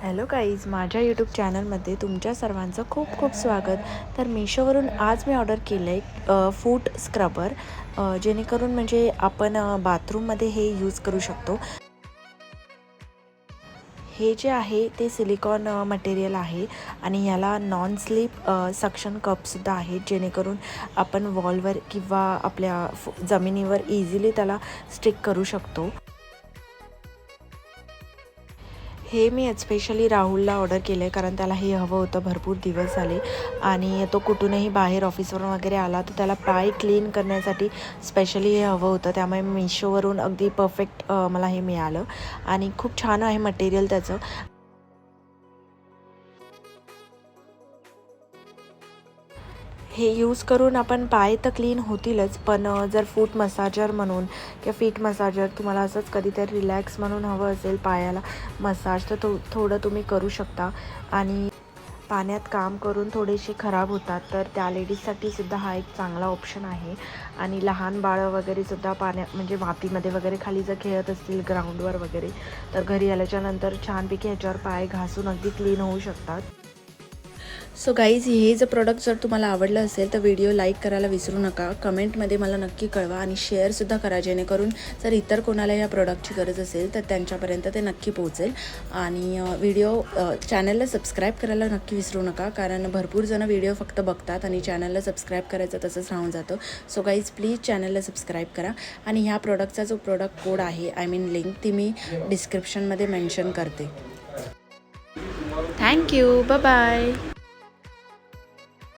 Hello guys, माझ्या YouTube चॅनलमध्ये तुमच्या सर्वांचं खूप खूप स्वागत. तर मिशोवरून आज मी ऑर्डर केलं आहे फूट स्क्रबर, जेणेकरून म्हणजे आपण बाथरूममध्ये हे यूज करू शकतो. हे जे आहे ते सिलिकॉन मटेरियल आहे आणि याला नॉन स्लिप सक्शन कपसुद्धा आहेत, जेणेकरून आपण वॉलवर किंवा आपल्या जमिनीवर इझिली त्याला स्टिक करू शकतो. हे मी स्पेशली राहुलला ऑर्डर केलं आहे, कारण त्याला हे हवं होतं. भरपूर दिवस झाले आणि तो कुठूनही बाहेर ऑफिसवरून वगैरे आला तर त्याला पाय क्लीन करण्यासाठी स्पेशली हे हवं होतं. त्यामुळे मिशोवरून अगदी परफेक्ट मला हे मिळालं आणि खूप छान आहे मटेरियल त्याचं. हे यूज करून आपण पाय तर क्लीन होतीलच, पण जर फूट मसाजर म्हणून किंवा फीट मसाजर तुम्हाला असंच कधीतरी रिलॅक्स म्हणून हवं असेल पायाला मसाज, तर थोडं तुम्ही करू शकता. आणि पाण्यात काम करून थोडेसे खराब होतात, तर त्या लेडीजसाठी सुद्धा हा एक चांगला ऑप्शन आहे. आणि लहान बाळं वगैरेसुद्धा पाण्यात म्हणजे मातीमध्ये वगैरे खाली जर खेळत असतील ग्राउंडवर वगैरे, तर घरी आल्याच्यानंतर छानपैकी ह्याच्यावर पाय घासून अगदी क्लीन होऊ शकतात. सो गाईज, हे जर प्रोडक्ट जर तुम्हाला आवडलं असेल तर व्हिडिओ लाईक करायला विसरू नका. कमेंटमध्ये मला नक्की कळवा आणि शेअरसुद्धा करा, जेणेकरून जर इतर कोणाला या प्रोडक्टची गरज असेल तर त्यांच्यापर्यंत ते नक्की पोहोचेल. आणि चॅनलला सबस्क्राईब करायला नक्की विसरू नका, कारण भरपूर जण व्हिडिओ फक्त बघतात आणि चॅनलला सबस्क्राईब करायचं तसंच राहून जातं. सो गाईज, प्लीज चॅनलला सबस्क्राईब करा. आणि ह्या प्रोडक्टचा जो प्रोडक्ट कोड आहे, लिंक, ती मी डिस्क्रिप्शनमध्ये मेन्शन करते. Thank you, bye bye.